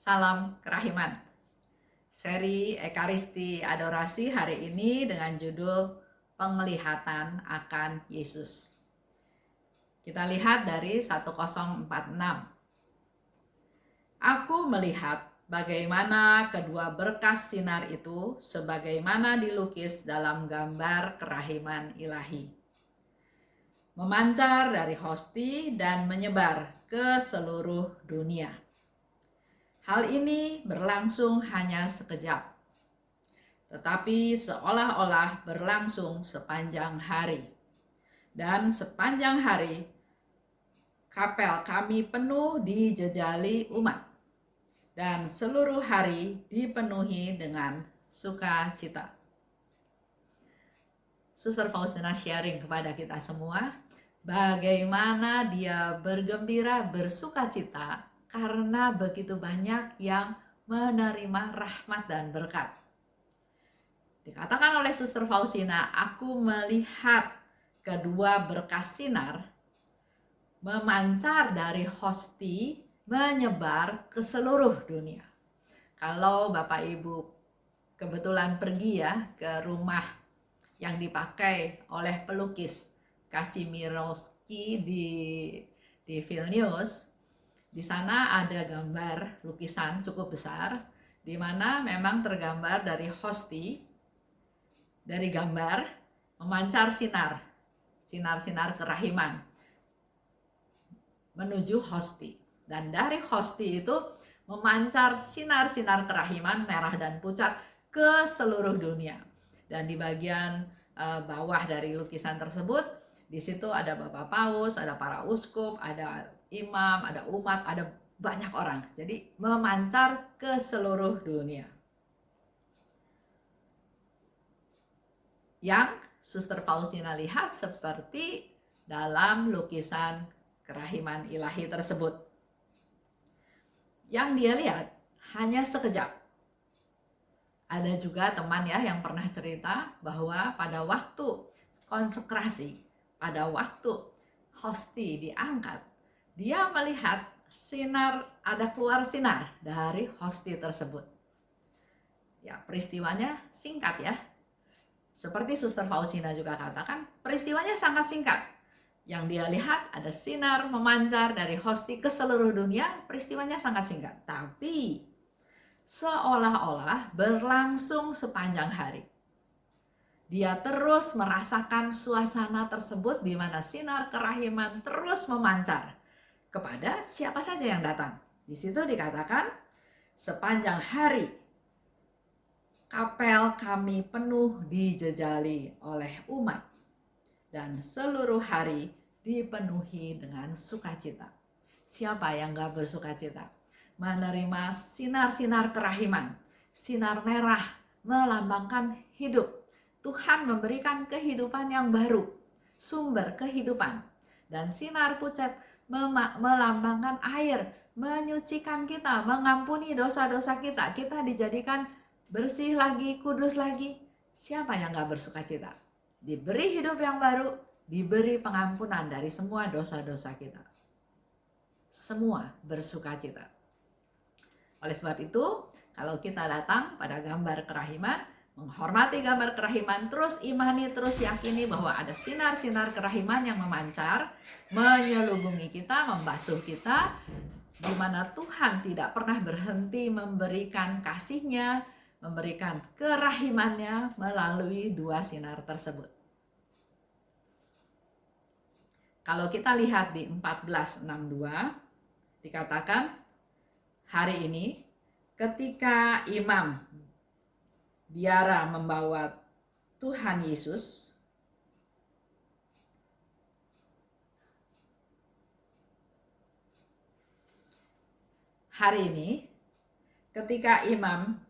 Salam Kerahiman. Seri Ekaristi Adorasi hari ini dengan judul Penglihatan akan Yesus. Kita lihat dari 1046. Aku melihat bagaimana kedua berkas sinar itu sebagaimana dilukis dalam gambar kerahiman ilahi. Memancar dari hosti dan menyebar ke seluruh dunia. Hal ini berlangsung hanya sekejap, tetapi seolah-olah berlangsung sepanjang hari. Dan sepanjang hari, kapel kami penuh dijejali umat. Dan seluruh hari dipenuhi dengan sukacita. Suster Faustina sharing kepada kita semua, bagaimana dia bergembira, bersukacita, karena begitu banyak yang menerima rahmat dan berkat. Dikatakan oleh Suster Faustina, aku melihat kedua berkas sinar memancar dari hosti, menyebar ke seluruh dunia. Kalau Bapak Ibu kebetulan pergi ya ke rumah yang dipakai oleh pelukis Kazimierowski di Vilnius, di sana ada gambar lukisan cukup besar, di mana memang tergambar dari hosti, dari gambar memancar sinar kerahiman menuju hosti. Dan dari hosti itu memancar sinar-sinar kerahiman merah dan pucat ke seluruh dunia. Dan di bagian bawah dari lukisan tersebut, di situ ada Bapak Paus, ada para uskup, ada imam, ada umat, ada banyak orang. Jadi memancar ke seluruh dunia. Yang Suster Faustina lihat seperti dalam lukisan kerahiman ilahi tersebut. Yang dia lihat hanya sekejap. Ada juga teman ya yang pernah cerita bahwa pada waktu konsekrasi, pada waktu hosti diangkat, dia melihat ada keluar sinar dari hosti tersebut. Ya, peristiwanya singkat ya. Seperti Suster Faustina juga katakan, peristiwanya sangat singkat. Yang dia lihat ada sinar memancar dari hosti ke seluruh dunia, peristiwanya sangat singkat. Tapi seolah-olah berlangsung sepanjang hari. Dia terus merasakan suasana tersebut di mana sinar kerahiman terus memancar kepada siapa saja yang datang. Di situ dikatakan sepanjang hari kapel kami penuh dijejali oleh umat dan seluruh hari dipenuhi dengan sukacita. Siapa yang gak bersukacita? Menerima sinar-sinar kerahiman, sinar merah melambangkan hidup. Tuhan memberikan kehidupan yang baru, sumber kehidupan. Dan sinar pucat melambangkan air, menyucikan kita, mengampuni dosa-dosa kita. Kita dijadikan bersih lagi, kudus lagi. Siapa yang gak bersukacita? Diberi hidup yang baru, diberi pengampunan dari semua dosa-dosa kita. Semua bersukacita. Oleh sebab itu, kalau kita datang pada gambar kerahiman, menghormati gambar kerahiman, terus imani, terus yakini bahwa ada sinar-sinar kerahiman yang memancar, menyelubungi kita, membasuh kita, di mana Tuhan tidak pernah berhenti memberikan kasih-Nya, memberikan kerahimannya melalui dua sinar tersebut. Kalau kita lihat di 1462, dikatakan hari ini ketika imam biara membawa Tuhan Yesus, hari ini ketika imam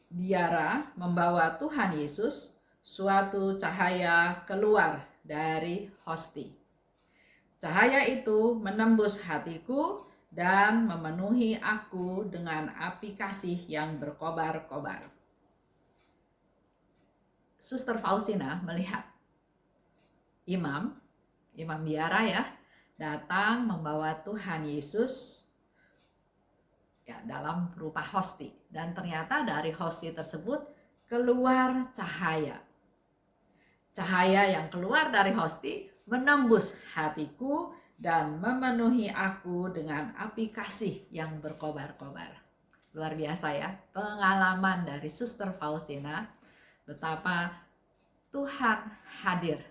biara membawa Tuhan Yesus, suatu cahaya keluar dari hosti. Cahaya itu menembus hatiku dan memenuhi aku dengan api kasih yang berkobar-kobar. Suster Faustina melihat imam biara ya, datang membawa Tuhan Yesus ya dalam berupa hosti. Dan ternyata dari hosti tersebut keluar cahaya. Cahaya yang keluar dari hosti menembus hatiku dan memenuhi aku dengan api kasih yang berkobar-kobar. Luar biasa ya, pengalaman dari Suster Faustina, betapa Tuhan hadir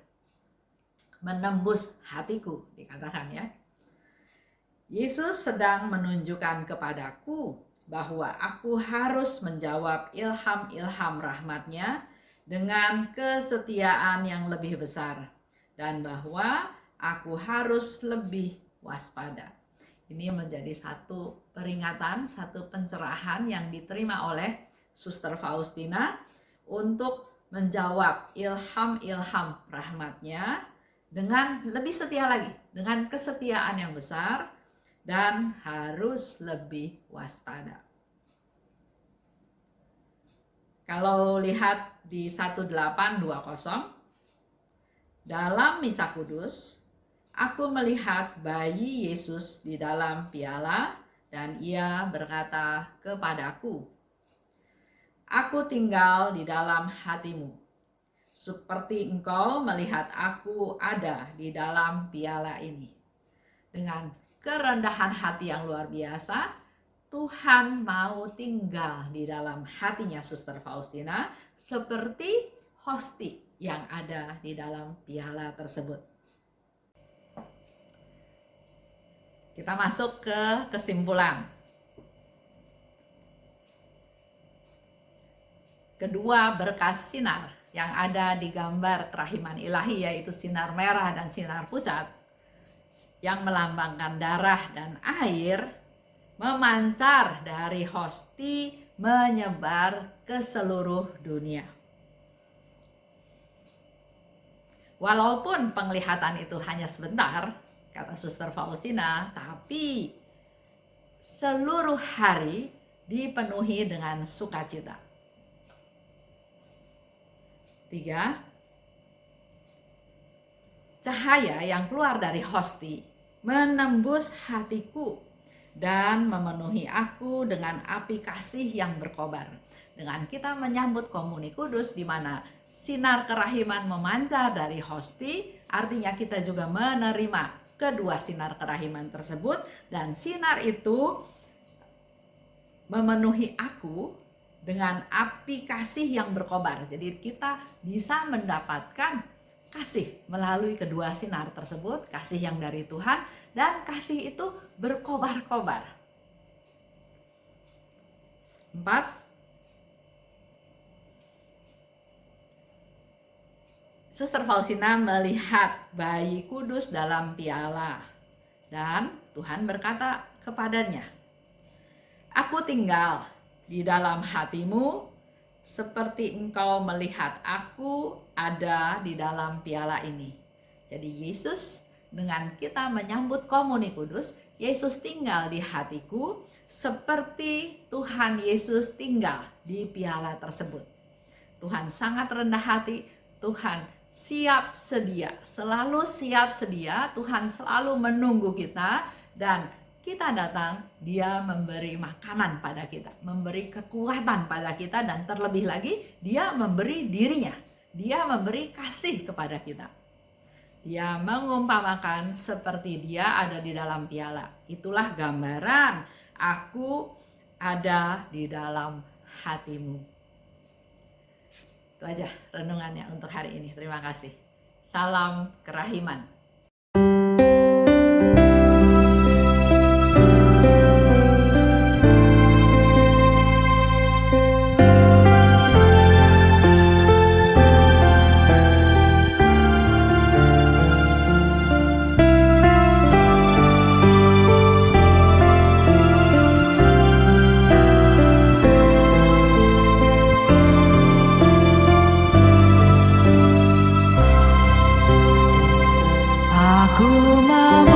menembus hatiku, dikatakan ya. Yesus sedang menunjukkan kepadaku bahwa aku harus menjawab ilham-ilham rahmat-Nya dengan kesetiaan yang lebih besar, dan bahwa aku harus lebih waspada. Ini menjadi satu peringatan, satu pencerahan yang diterima oleh Suster Faustina untuk menjawab ilham-ilham rahmat-Nya dengan lebih setia lagi, dengan kesetiaan yang besar, dan harus lebih waspada. Kalau lihat di 1820, dalam Misa Kudus, aku melihat bayi Yesus di dalam piala dan ia berkata kepadaku, "Aku tinggal di dalam hatimu, seperti engkau melihat aku ada di dalam piala ini." Dengan kerendahan hati yang luar biasa, Tuhan mau tinggal di dalam hatinya Suster Faustina seperti hosti yang ada di dalam piala tersebut. Kita masuk ke kesimpulan. Kedua berkas sinar yang ada di gambar kerahiman ilahi, yaitu sinar merah dan sinar pucat, yang melambangkan darah dan air, memancar dari hosti menyebar ke seluruh dunia. Walaupun penglihatan itu hanya sebentar, kata Suster Faustina, tapi seluruh hari dipenuhi dengan sukacita. 3. Cahaya yang keluar dari hosti menembus hatiku dan memenuhi aku dengan api kasih yang berkobar. Dengan kita menyambut Komuni Kudus, di mana sinar kerahiman memancar dari hosti, artinya kita juga menerima kedua sinar kerahiman tersebut, dan sinar itu memenuhi aku dengan api kasih yang berkobar. Jadi kita bisa mendapatkan kasih melalui kedua sinar tersebut, kasih yang dari Tuhan, dan kasih itu berkobar-kobar. 4. Suster Faustina melihat bayi kudus dalam piala, dan Tuhan berkata kepadanya, "Aku tinggal di dalam hatimu seperti engkau melihat aku ada di dalam piala ini." Jadi Yesus, dengan kita menyambut Komuni Kudus, Yesus tinggal di hatiku seperti Tuhan Yesus tinggal di piala tersebut. Tuhan sangat rendah hati, Tuhan siap sedia, selalu siap sedia, Tuhan selalu menunggu kita, dan kita datang, Dia memberi makanan pada kita, memberi kekuatan pada kita, dan terlebih lagi Dia memberi dirinya, Dia memberi kasih kepada kita. Dia mengumpamakan seperti Dia ada di dalam piala. Itulah gambaran aku ada di dalam hatimu. Itu aja renungannya untuk hari ini. Terima kasih. Salam kerahiman. Aku mau